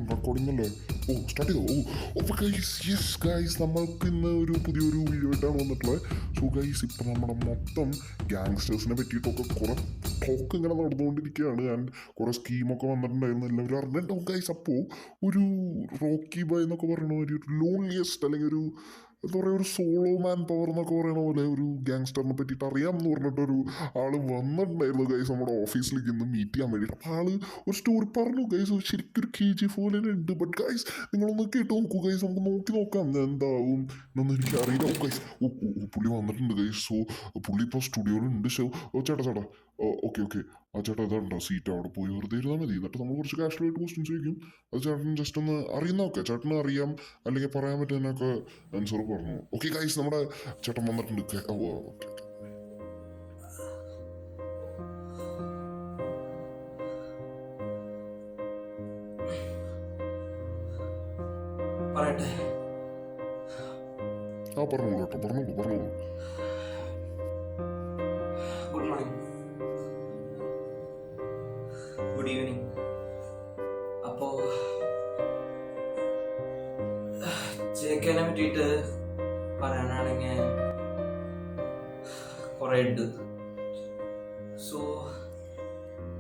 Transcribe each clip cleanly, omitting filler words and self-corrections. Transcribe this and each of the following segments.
Recording അല്ലേ? Start ചെയ്തോ? അപ്പോൾ ഗൈസ് നമ്മൾക്ക് ഇന്ന് ഒരു പുതിയൊരു വീഡിയോ ആയിട്ടാണ് വന്നിട്ടുള്ളത്. സോ ഗൈസ്, ഇപ്പം നമ്മുടെ മൊത്തം ഗ്യാങ്സ്റ്റേഴ്സിനെ പറ്റിയിട്ടൊക്കെ കുറേ ടോക്ക് ഇങ്ങനെ നടന്നുകൊണ്ടിരിക്കുകയാണ്. ആൻഡ് കുറേ സ്കീമൊക്കെ വന്നിട്ടുണ്ടായിരുന്നു, എല്ലാവരും അറിഞ്ഞിട്ടുണ്ടാവും ഗൈസ്. അപ്പോൾ ഒരു റോക്കി ബോയ് എന്നൊക്കെ പറയുന്ന ഒരു ലോൺലിയസ്റ്റ് അല്ലെങ്കിൽ ഒരു എന്താ പറയുക, ഒരു സോളോ മാൻ പവർ എന്നൊക്കെ പറയുന്ന പോലെ ഒരു ഗ്യാങ്സ്റ്ററിനെ പറ്റിയിട്ട് അറിയാം എന്ന് പറഞ്ഞിട്ടൊരു ആൾ വന്നിട്ടുണ്ടായിരുന്നു ഗൈസ് നമ്മുടെ ഓഫീസിലേക്ക് ഇന്ന് മീറ്റ് ചെയ്യാൻ വേണ്ടിയിട്ട്. അപ്പോൾ ആൾ ഒരു സ്റ്റോറി പറഞ്ഞു ഗൈസ്, ശരിക്കും ഒരു KGF പോലെ ഉണ്ട്. ബട്ട് ഗൈസ്, നിങ്ങളൊന്ന് കേട്ട് നോക്കൂ ഗൈസ്, നമുക്ക് നോക്കാം എന്താവും എന്നൊന്നും എനിക്ക് അറിയില്ല. ഗൈസ്, പുള്ളി വന്നിട്ടുണ്ട് ഗൈസ്. സോ പുള്ളി ഇപ്പോൾ സ്റ്റുഡിയോയിലുണ്ട്. ചേട്ടാ ഓക്കെ ചേട്ടാ, ഇതാണ്ടോ സീറ്റ്, അവിടെ പോയി വെറുതെ ഇരുന്നാൽ മതി. എന്നിട്ട് നമ്മൾ കുറച്ച് കാഷ്വലായിട്ട് ക്വസ്റ്റ്യൻസ് ചോദിക്കും. അത് ചേട്ടൻ ജസ്റ്റ് ഒന്ന് അറിയുന്നതൊക്കെ, ചേട്ടന് അറിയാം അല്ലെങ്കിൽ പറയാൻ പറ്റുന്നതിനൊക്കെ ആൻസർ പറഞ്ഞു. ഓക്കെ ഗൈസ്, നമ്മുടെ ചേട്ടൻ വന്നിട്ടുണ്ട്. ഓക്കെ പറഞ്ഞോളൂ. Good morning, good evening. അപ്പോൾ ജെക്കെനെ പറ്റിയിട്ട് പറയാനാണെങ്കിൽ കുറേ ഉണ്ട്. സോ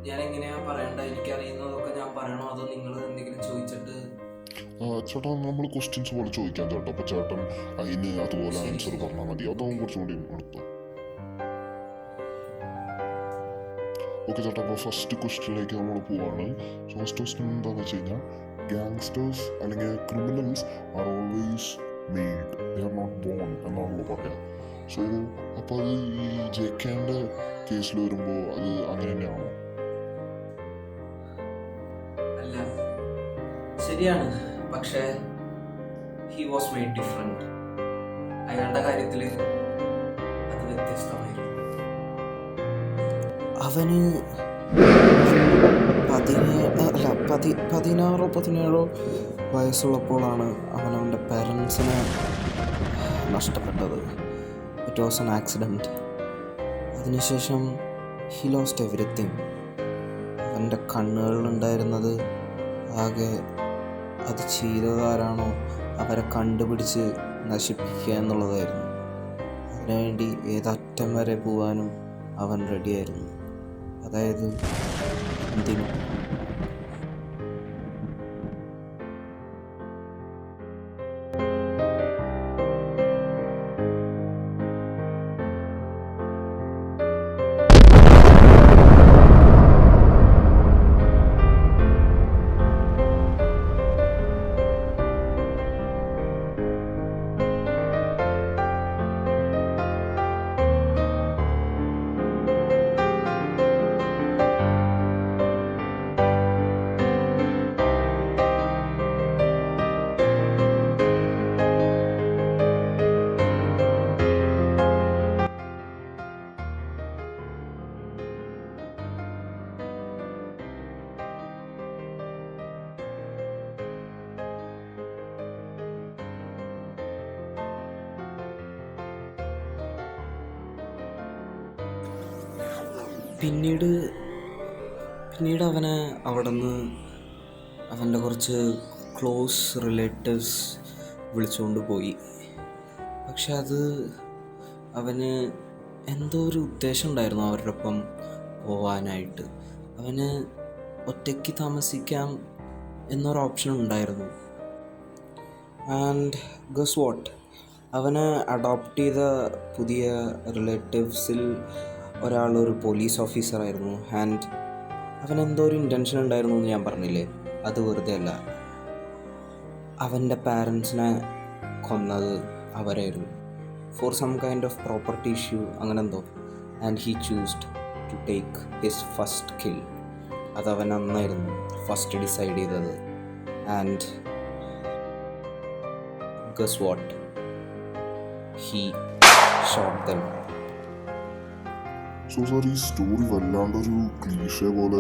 ഞാൻ എങ്ങനെയാണ് പറയണ്ട, എനിക്കറിയുന്നതൊക്കെ ഞാൻ പറയണോ അതോ നിങ്ങൾ എന്തെങ്കിലും ചോദിച്ചിട്ട്? ചേട്ടാ, നമ്മൾ ക്വസ്റ്റ്യൻസ് പോലെ ചോദിക്കാം ചേട്ടാ. അപ്പോൾ ചേട്ടൻ അതിന് അതുപോലെ ആൻസർ പറഞ്ഞാൽ മതി. അതാവും കുറച്ചും കൂടി അടുത്തു. ഓക്കെ ചേട്ടാ, അപ്പോൾ ഫസ്റ്റ് ക്വസ്റ്റ്യനിലേക്ക് നമ്മൾ പോവാണ്. സോ ഫസ്റ്റ് ക്വസ്റ്റ്യൻ എന്താണെന്ന് വെച്ച് കഴിഞ്ഞാൽ, ഗ്യാങ്സ്റ്റേഴ്സ് അല്ലെങ്കിൽ criminals are always made, they are not born എന്നാണല്ലോ പറയാം. സോ അപ്പോൾ അത് ഈ ജെക്കെൻ്റെ കേസിൽ വരുമ്പോൾ അത് അങ്ങനെ തന്നെയാണോ? അല്ല, ശരിയാണ്. പക്ഷേ ഹി വാസ് മെയ്ഡ് ഡിഫറെന്റ്. അയാളുടെ കാര്യത്തിൽ അത് വ്യത്യസ്തമായിരുന്നു. അവന് 16-17 വയസ്സുള്ളപ്പോഴാണ് അവൻ്റെ പാരൻസിനെ നഷ്ടപ്പെട്ടത്. It was an accident. അതിനുശേഷം ഹി ലോസ്റ്റ് എവരിത്തിങ്. അവൻ്റെ കണ്ണുകളിലുണ്ടായിരുന്നത് ആകെ അത് ചെയ്തതാരാണോ അവരെ കണ്ടുപിടിച്ച് നശിപ്പിക്കുക എന്നുള്ളതായിരുന്നു. അതിനുവേണ്ടി ഏതറ്റം വരെ പോകാനും അവൻ റെഡിയായിരുന്നു. അതായത് എന്തിനും. പിന്നീട് അവനെ അവിടെ നിന്ന് അവൻ്റെ കുറച്ച് ക്ലോസ് റിലേറ്റീവ്സ് വിളിച്ചുകൊണ്ട് പോയി. പക്ഷെ അത് അവന് എന്തോ ഒരു ഉദ്ദേശം ഉണ്ടായിരുന്നു അവരുടെ ഒപ്പം പോവാനായിട്ട്. അവന് ഒറ്റയ്ക്ക് താമസിക്കാം എന്നൊരു ഓപ്ഷൻ ഉണ്ടായിരുന്നു. ആൻഡ് ഗസ് വാട്ട്, അവനെ അഡോപ്റ്റ് ചെയ്ത പുതിയ റിലേറ്റീവ്സിൽ ഒരാളൊരു പോലീസ് ഓഫീസറായിരുന്നു. ആൻഡ് അവനെന്തോ ഒരു ഇൻറ്റൻഷൻ ഉണ്ടായിരുന്നു എന്ന് ഞാൻ പറഞ്ഞില്ലേ, അത് വെറുതെ അല്ല. അവൻ്റെ പാരൻസിനെ കൊന്നത് അവരായിരുന്നു for some kind of property issue, അങ്ങനെ എന്തോ. And he chose to take his first kill. അതവൻ അന്നായിരുന്നു ഫസ്റ്റ് ഡിസൈഡ് ചെയ്തത്. And guess what, he shot them. So sir, ഈ സ്റ്റോറി വല്ലാണ്ടൊരു ക്ലീഷേ പോലെ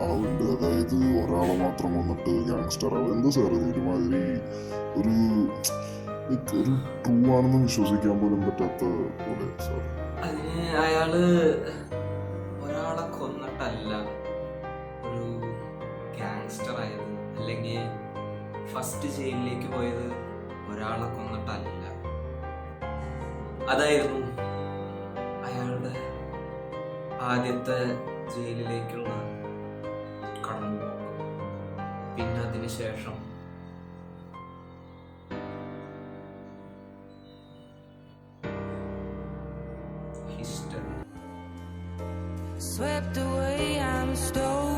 ആവുന്നുണ്ട്. അതായത് ഒരാളെ മാത്രം വന്നിട്ട് ഗ്യാങ്സ്റ്റർ ആവും. എന്താ സാർ ഇത് ഒരുമാതിരി ഒരു ട്രൂ ആണെന്ന് വിശ്വസിക്കാൻ പോലും പറ്റാത്ത പോലെ സാർ. അതിന് അയാള് ഒരാളെ കൊന്നിട്ടല്ല, ഒരു ഫസ്റ്റ് ജയിലിലേക്ക് പോയത് ഒരാളെ കൊന്നിട്ടല്ല. അതായിരുന്നു അയാളുടെ ആദ്യത്തെ ജയിലിലേക്കുള്ള കടന്നുപോക്ക്. പിന്നെ അതിനുശേഷം history. Swept away, I'm stolen.